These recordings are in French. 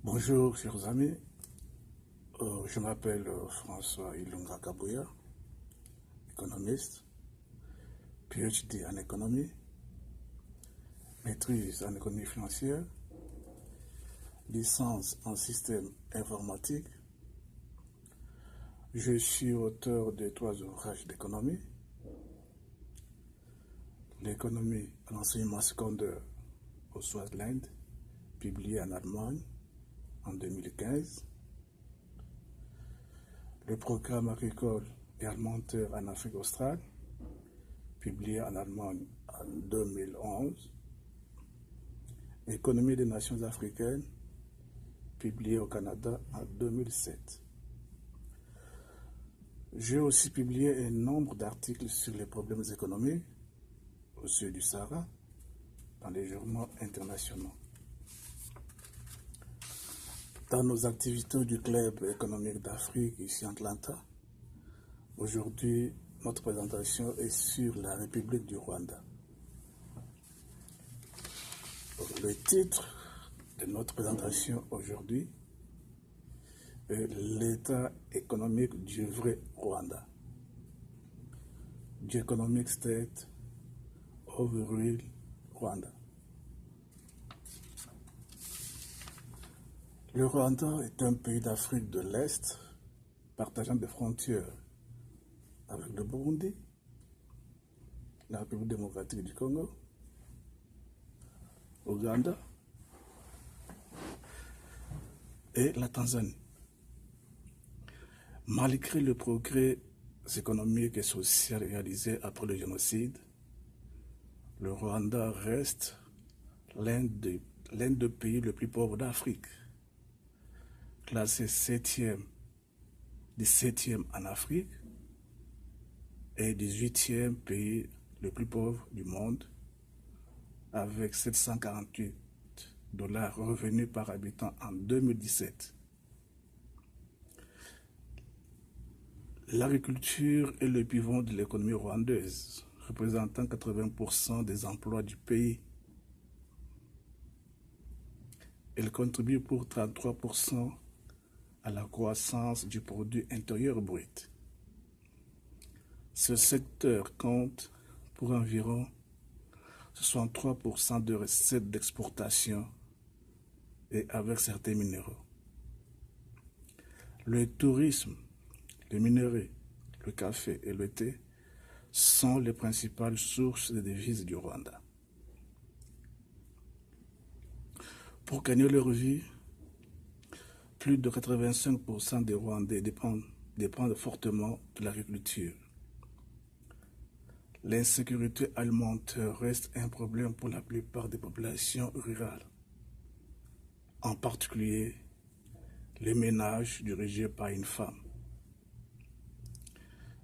Bonjour chers amis, je m'appelle François Ilunga Kabouya, économiste, PhD en économie, maîtrise en économie financière, licence en système informatique. Je suis auteur de 3 ouvrages d'économie, l'économie à l'enseignement secondaire au Swaziland, publié en Allemagne en 2015, le programme agricole et alimentaire en Afrique australe, publié en Allemagne en 2011, Économie des nations africaines, publié au Canada en 2007. J'ai aussi publié un nombre d'articles sur les problèmes économiques au sud du Sahara dans les journaux internationaux. Dans nos activités du Club économique d'Afrique ici en Atlanta, aujourd'hui, notre présentation est sur la République du Rwanda. Le titre de notre présentation aujourd'hui est l'état économique du vrai Rwanda. The Economic State of the Real Rwanda. Le Rwanda est un pays d'Afrique de l'Est partageant des frontières avec le Burundi, la République démocratique du Congo, l'Ouganda et la Tanzanie. Malgré le progrès économique et social réalisé après le génocide, le Rwanda reste l'un des pays les plus pauvres d'Afrique, classé 17e en Afrique et 18e pays le plus pauvre du monde, avec 748 $ revenus par habitant en 2017. L'agriculture est le pivot de l'économie rwandaise, représentant 80% des emplois du pays. Elle contribue pour 33% à la croissance du produit intérieur brut. Ce secteur compte pour environ 63% de recettes d'exportation et avec certains minéraux. Le tourisme, les minerais, le café et le thé sont les principales sources de devises du Rwanda. Pour gagner leur vie, plus de 85% des Rwandais dépendent fortement de l'agriculture. L'insécurité alimentaire reste un problème pour la plupart des populations rurales, en particulier les ménages dirigés par une femme.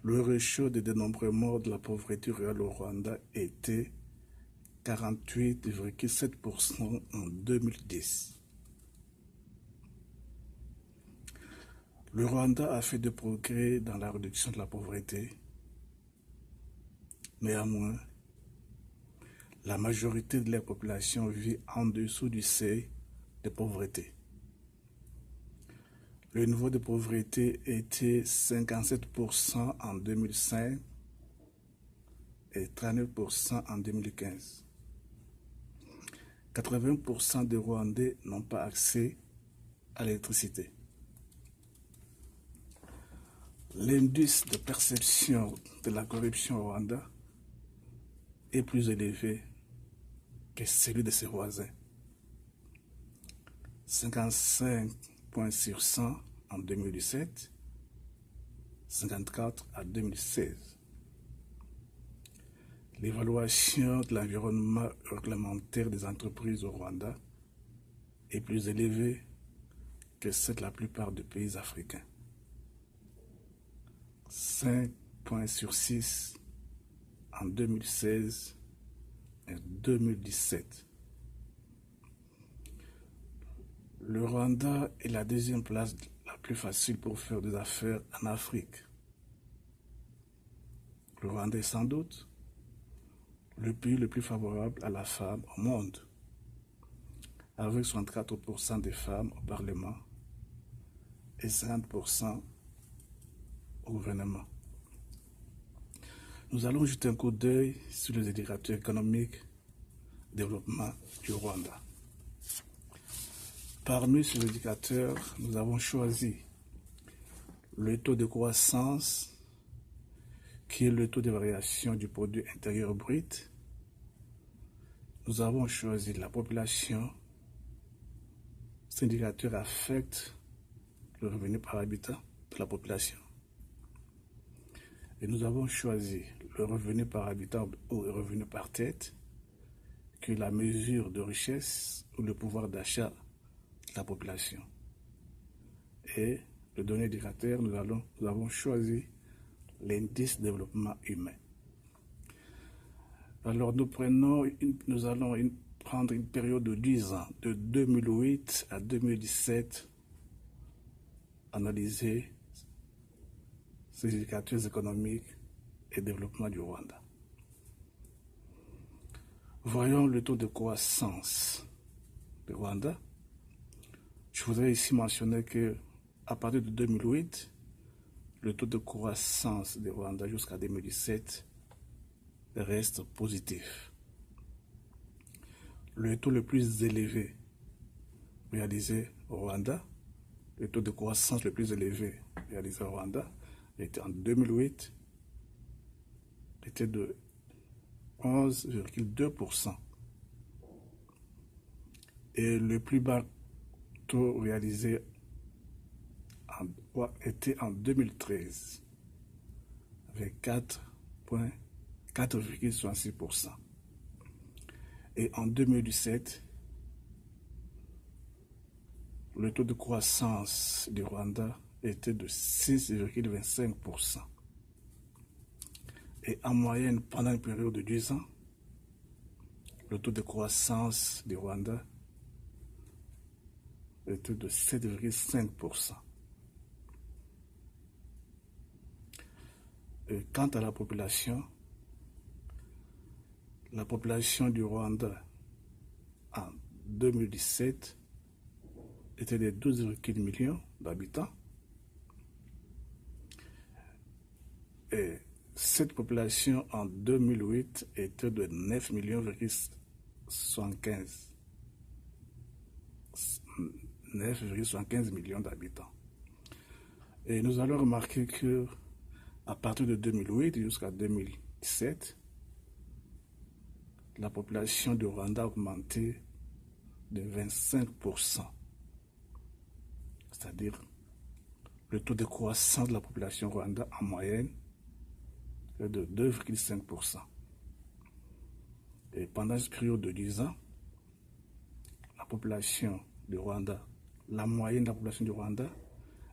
Le ratio de dénombrement de la pauvreté rurale au Rwanda était 48,7% en 2010. Le Rwanda a fait des progrès dans la réduction de la pauvreté. Néanmoins, la majorité de la population vit en dessous du seuil de pauvreté. Le niveau de pauvreté était 57% en 2005 et 39% en 2015. 80% des Rwandais n'ont pas accès à l'électricité. L'indice de perception de la corruption au Rwanda est plus élevé que celui de ses voisins. 55 points sur 100 en 2017, 54 en 2016. L'évaluation de l'environnement réglementaire des entreprises au Rwanda est plus élevée que celle de la plupart des pays africains. 5 points sur 6 en 2016 et 2017. Le Rwanda est la deuxième place la plus facile pour faire des affaires en Afrique. Le Rwanda est sans doute le pays le plus favorable à la femme au monde. avec 64% des femmes au Parlement et 50% au gouvernement. Nous allons jeter un coup d'œil sur les indicateurs économiques de développement du Rwanda. Parmi ces indicateurs, nous avons choisi le taux de croissance, qui est le taux de variation du produit intérieur brut. Nous avons choisi la population. Cet indicateur affecte le revenu par habitant de la population. Et nous avons choisi le revenu par habitant ou le revenu par tête, qui est la mesure de richesse ou le pouvoir d'achat de la population. Et le dernier indicateur, nous avons choisi l'indice de développement humain. Alors nous allons prendre une période de 10 ans, de 2008 à 2017, analyser ces indicateurs économiques et développement du Rwanda. Voyons le taux de croissance du Rwanda. Je voudrais ici mentionner que à partir de 2008, le taux de croissance du Rwanda jusqu'à 2017 reste positif. Le taux le plus élevé réalisé au Rwanda, le taux de croissance le plus élevé réalisé au Rwanda était en 2008, était de 11,2%. Et le plus bas taux réalisé était en 2013, avec 4,66%. Et en 2017, le taux de croissance du Rwanda était de 6,25%. Et en moyenne, pendant une période de 10 ans, le taux de croissance du Rwanda était de 7,5%. Et quant à la population du Rwanda en 2017 était de 12,1 millions d'habitants. Et cette population en 2008 était de 9 millions, 9,75 millions d'habitants. Et nous allons remarquer que à partir de 2008 jusqu'à 2017, la population du Rwanda a augmenté de 25%. C'est-à-dire le taux de croissance de la population rwandaise en moyenne est de 2,5%. Et pendant cette période de 10 ans, la population du Rwanda, la moyenne de la population du Rwanda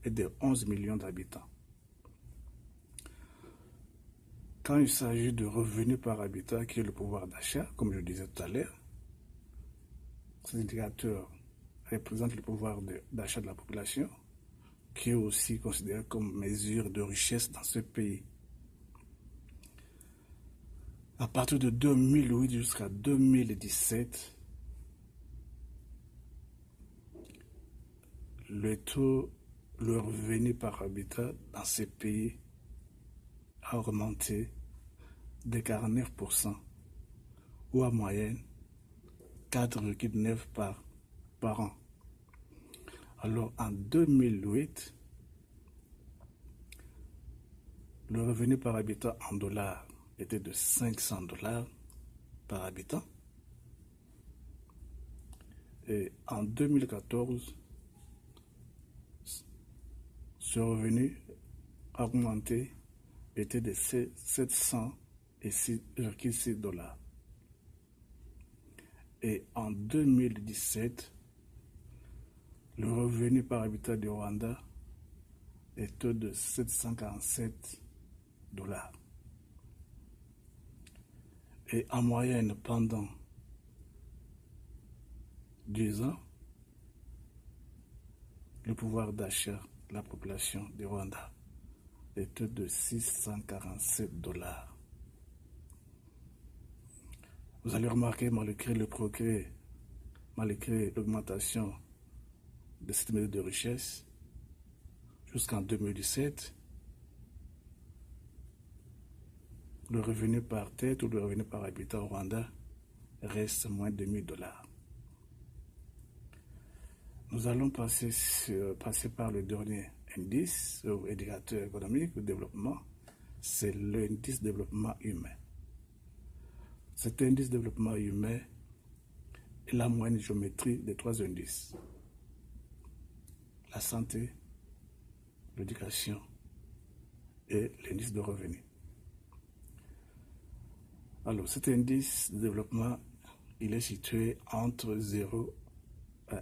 est de 11 millions d'habitants. Quand il s'agit de revenus par habitant, qui est le pouvoir d'achat, comme je disais tout à l'heure, cet indicateur représente le pouvoir d'achat de la population, qui est aussi considéré comme mesure de richesse dans ce pays. À partir de 2008 jusqu'à 2017, le revenu par habitant dans ces pays a augmenté de 49%, ou en moyenne 4,9 par an. Alors en 2008, le revenu par habitant en dollars était de 500 $ par habitant. Et en 2014, ce revenu a augmenté, était de 706,6 $. Et en 2017, le revenu par habitant du Rwanda était de 747 $. Et en moyenne, pendant 10 ans, le pouvoir d'achat de la population du Rwanda était de 647 $. Vous allez remarquer, malgré le progrès malgré l'augmentation de cette mesure de richesse, jusqu'en 2017, le revenu par tête ou le revenu par habitant au Rwanda reste moins de 1 000 $. Nous allons passer par le dernier indice ou indicateur économique de développement, c'est l'indice de développement humain. Cet indice de développement humain est la moyenne géométrique des 3 indices: la santé, l'éducation et l'indice de revenu. Alors, cet indice de développement, il est situé entre 0 et 1.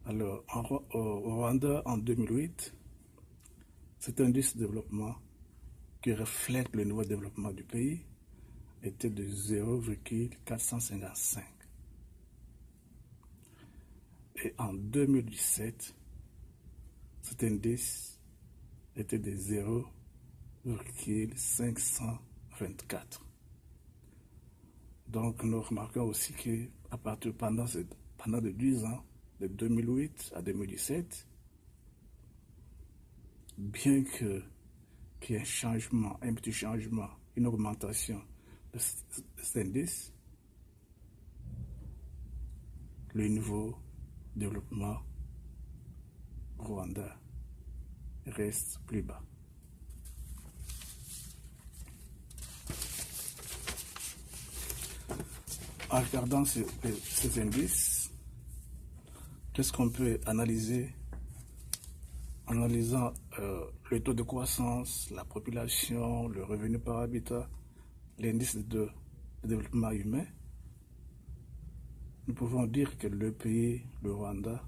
Alors, au Rwanda, en 2008, cet indice de développement qui reflète le niveau de développement du pays était de 0,455. Et en 2017, cet indice était de 0,524. Donc nous remarquons aussi que pendant de 10 ans, de 2008 à 2017, bien qu'il y ait un petit changement, une augmentation de cet indice, le niveau de développement Rwanda reste plus bas. En regardant ces indices, qu'est-ce qu'on peut analyser? En analysant le taux de croissance, la population, le revenu par habitat, l'indice de développement humain, nous pouvons dire que le pays, le Rwanda,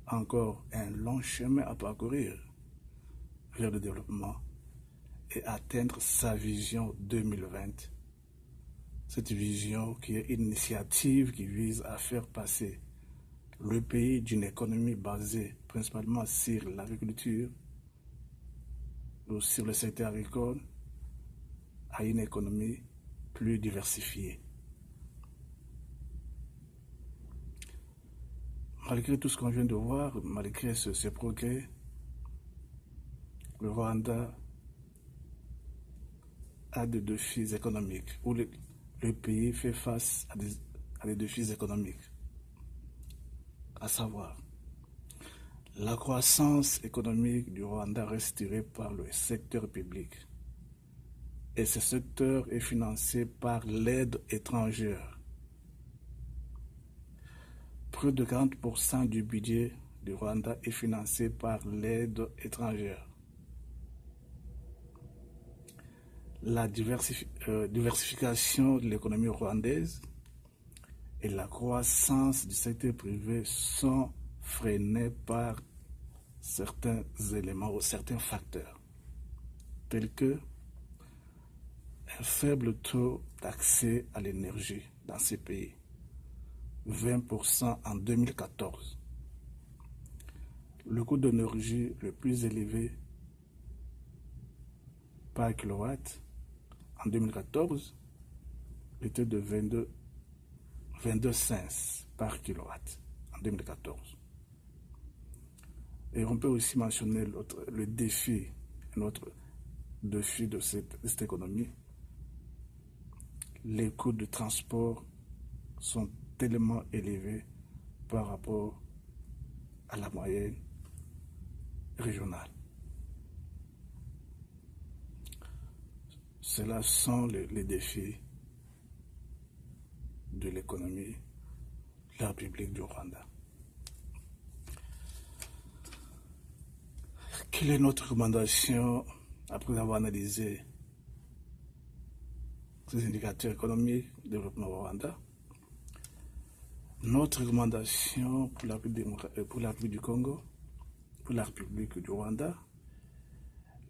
a encore un long chemin à parcourir vers le développement et atteindre sa vision 2020. Cette vision qui est une initiative qui vise à faire passer le pays d'une économie basée principalement sur l'agriculture ou sur le secteur agricole à une économie plus diversifiée. Malgré tout ce qu'on vient de voir, malgré ce progrès, le Rwanda a des défis économiques, où le pays fait face à des défis économiques, à savoir la croissance économique du Rwanda reste tirée par le secteur public et ce secteur est financé par l'aide étrangère. Près de 40% du budget du Rwanda est financé par l'aide étrangère. La diversification de l'économie rwandaise et la croissance du secteur privé sont freinées par certains éléments ou certains facteurs, tels que un faible taux d'accès à l'énergie dans ces pays, 20% en 2014. Le coût d'énergie le plus élevé par kilowatt en 2014 était de 22 cents par kilowatt en 2014. Et on peut aussi mentionner le défi, notre défi de cette économie. Les coûts de transport sont tellement élevés par rapport à la moyenne régionale. Cela sont les défis de l'économie de la République du Rwanda. Quelle est notre recommandation après avoir analysé ces indicateurs économiques du développement au Rwanda? Notre recommandation pour la République du Congo, pour la République du Rwanda,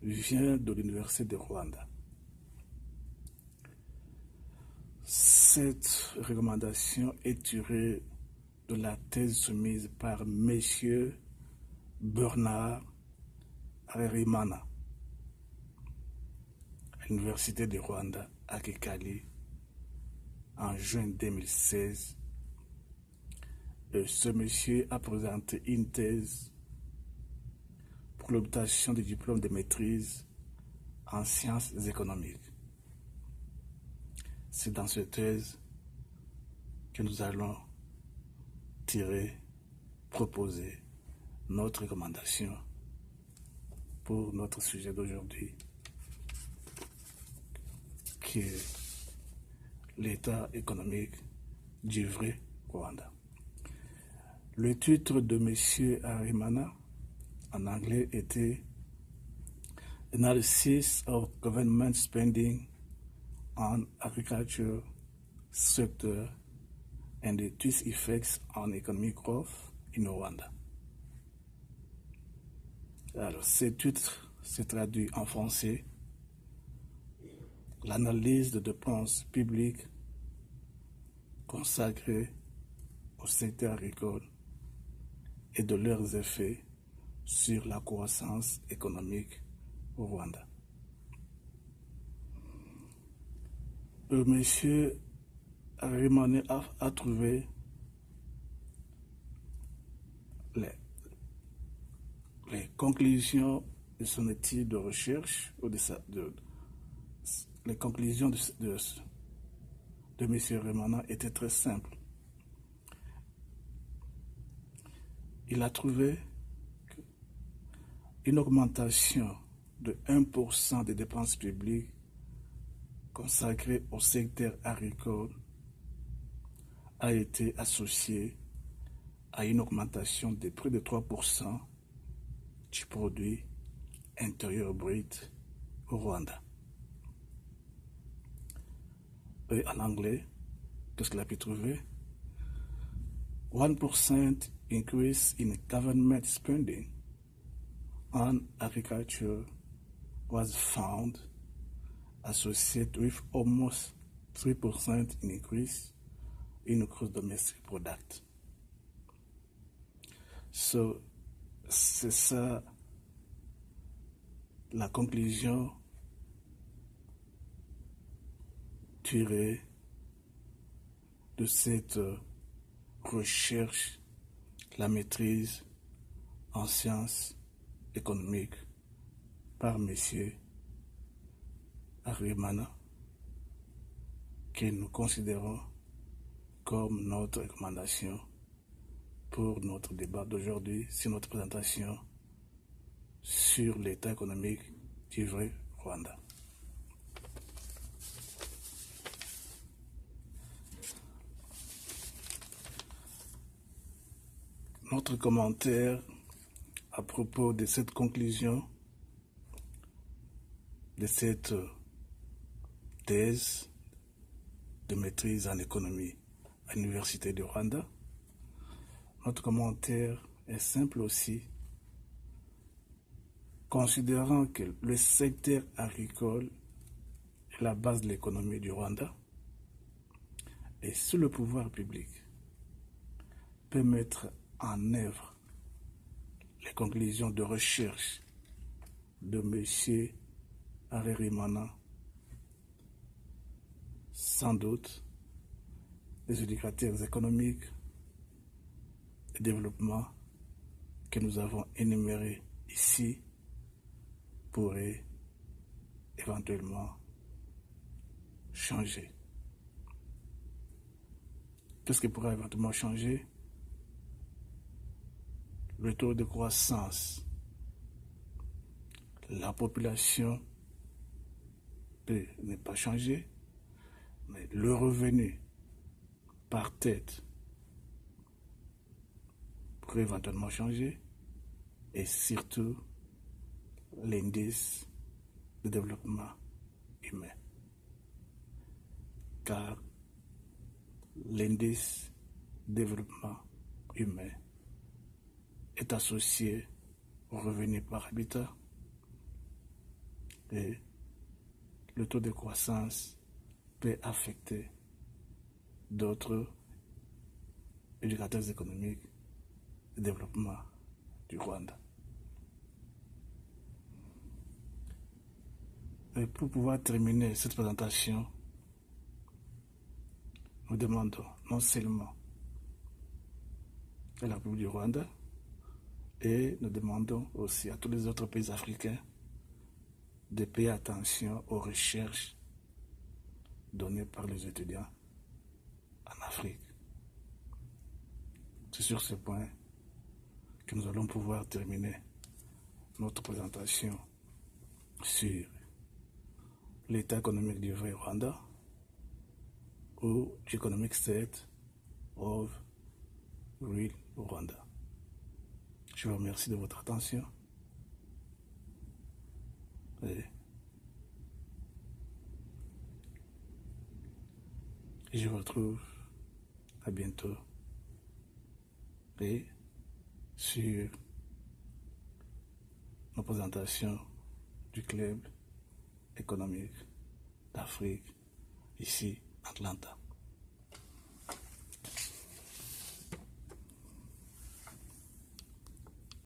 vient de l'Université de Rwanda. Cette recommandation est tirée de la thèse soumise par messieurs Bernard Harerimana à l'Université de Rwanda à Kigali en juin 2016. Ce monsieur a présenté une thèse pour l'obtention du diplôme de maîtrise en sciences économiques. C'est dans cette thèse que nous allons proposer notre recommandation pour notre sujet d'aujourd'hui, qui est l'état économique du vrai Rwanda. Le titre de M. Harerimana en anglais était Analysis of Government Spending on Agriculture Sector and its Effects on Economic Growth in Rwanda. Alors, ce titre se traduit en français l'analyse de dépenses publiques consacrées au secteur agricole et de leurs effets sur la croissance économique au Rwanda. Monsieur Harerimana a trouvé les conclusions de son étude de recherche, ou les conclusions de M. Harerimana étaient très simples. Il a trouvé une augmentation de 1% des dépenses publiques consacrées au secteur agricole a été associée à une augmentation de près de 3% du produit intérieur brut au Rwanda. Et en anglais, qu'est-ce qu'il a pu trouver? 1% increase in government spending on agriculture was found associated with almost 3% increase in gross domestic product. So, c'est ça la conclusion tirée de cette recherche, la maîtrise en sciences économiques par M. Harerimana, que nous considérons comme notre recommandation pour notre débat d'aujourd'hui, sur notre présentation sur l'état économique du vrai Rwanda. Notre commentaire à propos de cette conclusion, de cette thèse de maîtrise en économie à l'Université du Rwanda, notre commentaire est simple aussi. Considérant que le secteur agricole est la base de l'économie du Rwanda, et si le pouvoir public peut mettre en œuvre les conclusions de recherche de M. Harerimana, sans doute, les indicateurs économiques et développement que nous avons énumérés ici pourraient éventuellement changer. Qu'est-ce qui pourrait éventuellement changer? Le taux de croissance. La population peut ne pas changer, mais le revenu par tête pourrait éventuellement changer, et surtout l'indice de développement humain. Car l'indice de développement humain est associé au revenu par habitat, et le taux de croissance peut affecter d'autres indicateurs économiques de développement du Rwanda. Et pour pouvoir terminer cette présentation, nous demandons non seulement à la République du Rwanda, et nous demandons aussi à tous les autres pays africains de payer attention aux recherches données par les étudiants en Afrique. C'est sur ce point que nous allons pouvoir terminer notre présentation sur l'état économique du vrai Rwanda ou Economic State of Real Rwanda. Je vous remercie de votre attention et je vous retrouve à bientôt et sur nos présentations du club économique d'Afrique ici à Atlanta.